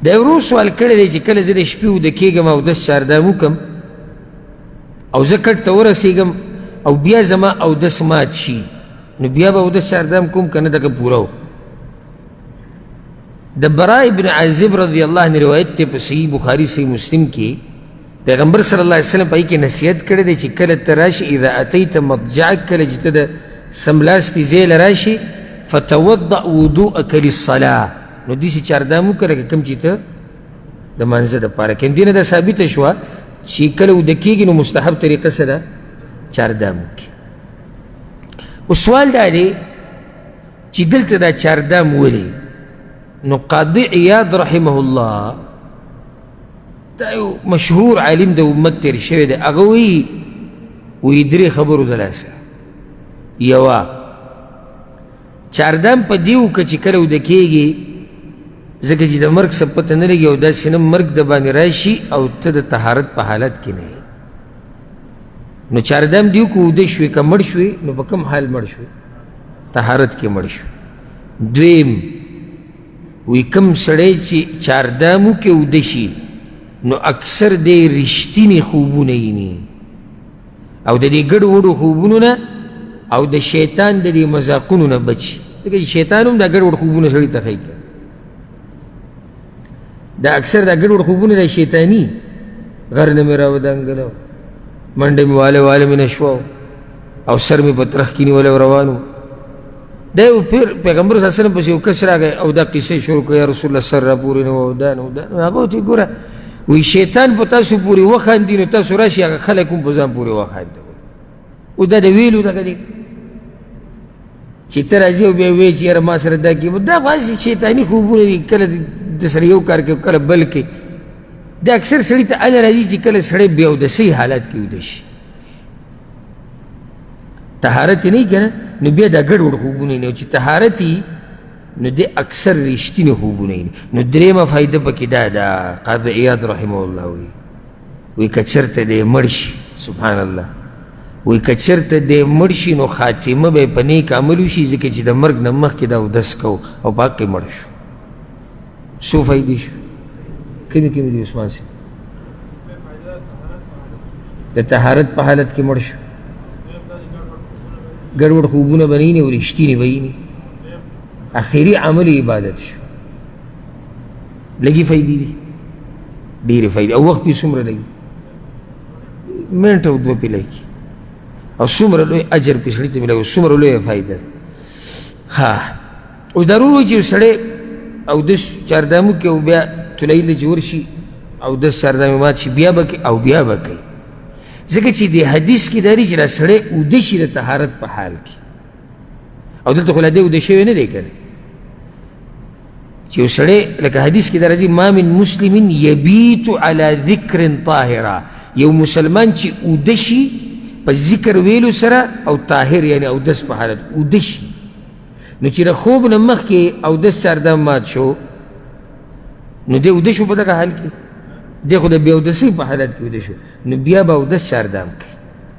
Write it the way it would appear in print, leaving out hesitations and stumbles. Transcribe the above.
دا یو ورو سوال کړی دی چې کله زه د شپې ویده کېږم اودس چاردام وکړم او زه کټ ته ورسېږم او بیا زما اودس مات شي نو بیا به اودس چاردام کوم که نه دغه پوره و. د براء ابن عازب رضی الله عنه روایت ته په صحیح بخاري صحیح مسلم کې پیغمبر صلی الله علیه وسلم په هغې کې نصیحت کړی دی چې کله ته راشي اذا اتیت مضجعک کله چې ته د سملاستي ځای له راشي فتوضأ وضوءک للصلاة نو داسې چاردام وکړه لکه کوم چې ته د مانځه دپاره کوې. دې نه دا ثابته شوه چې کله وده کېږي نو مستحب طریقه څه ده؟ چاردام وکړي. اوس سوال دا دی چې دلته دا چاردام ولې نو قاضي عیاض رحمه الله دا یو مشهور عالم د امت تېر شوی دی هغه وایي درې خبرو د لاسه یوه چاردام په دې وکړه چې کله وده کېږي ځکه چې د مرګ څه پته نه لګي او داسې نه مرګ د باندې راشي او ته د طهارت په حالت کې نه یې نو چاردام دې وکړو وده شوې که مړ شوې نو په کوم حال مړ شوې؟ طهارت کې مړ شو. دویم وی کوم سړی چې چاردام وکړي وده شي نو اکثر دی رښتینې خوبونه ویني او د دې ګډو وډو خوبونو نه او د شیطان د دې مذاقونو نه بچي ځکه چې شیطان هم دا ګډ وډ خوبونه سړي ته ښایي دا اکثر دا ګډ وډ خوبونه دا شیطاني غر نه مې راودانګلو منډه مې واله مې نه شوه او سر مې په ترخ کې نیولی روان و. دا یو پیغمبر صلی الله علیه وسلم پسې یو کس راغی او دا قصې شروع کړه یا رسول الله سر را پورې نه و او دا نه و دا نو هغه ورته ګوره وی شیطان په تاسو پورې وخاندي نو تاسو راشي هغه خلک هم په ځان پورې وخاندي او دا د ویلو دغه دی چې ته راځي او بیا وایې چې یاره ما سره دا کېږي دا خو هسې شیطاني خوبونه دي کله د سړی یو کار کوي کله بل کوي دا اکثر سړي ته هله راځي چې کله سړی بې اودسۍ حالت کې ویده شي طهارت یې نه وي که نه نو بیا دا ګډ وډ خوبونه یې نه چې طهارت یي نو دی اکثر رښتینې خوبونه یې نو درېیمه فایده پکې دا ده قاضي عیاض رحمه الله وایي که چېرته دی مړ شي سبحان الله وی که چېرته دی مړ شي نو خاتمه به یې په نیک عمل وشي ځکه چې د مرګ نه مخکې دا اودس کو او په حق یې مړ شو. څو فایدې شو؟ کومې دي عثمان صاحب؟ د طهارت په حالت کې مړ شو ګډوډ خوبونه به نه ویني او رښتینې به ویني اخري عمل عبادت شو. لږې فایدې دي ډېرې فایدې او وخت پې څومره لګي منټ او دوه پې لګي او څومره لوی اجر پې سړي ته ملوي څومره لویه فایده ده. ها اوس ضرور وایي چې یو سړی اودس چاردام وکړي او بیا طلایي له چې ورشي اودس چاردام یې مات شي بیا به کوي او بیا به کوي ځکه چې دې حدیث کې دا دی چې دا سړی اوده شي د طهارت په حال کې او دلته خو لا دی اوده شوی نه دی که نه چې یو سړی لکه حدیث کې دا راځي ما من مسلم یبیت علی ذکر طاهره یو مسلمان چې اوده شي په ذکر ویلو سره او طاهر یعنی اودس په حالت اوده شي نو چې د خوب نه مخکې اودس چاردام مات شو نو دی اوده شو په دغه حال کې دی خو د بې اودسۍ په حالت کې اوده شو نو بیا به اودس چاردام کوي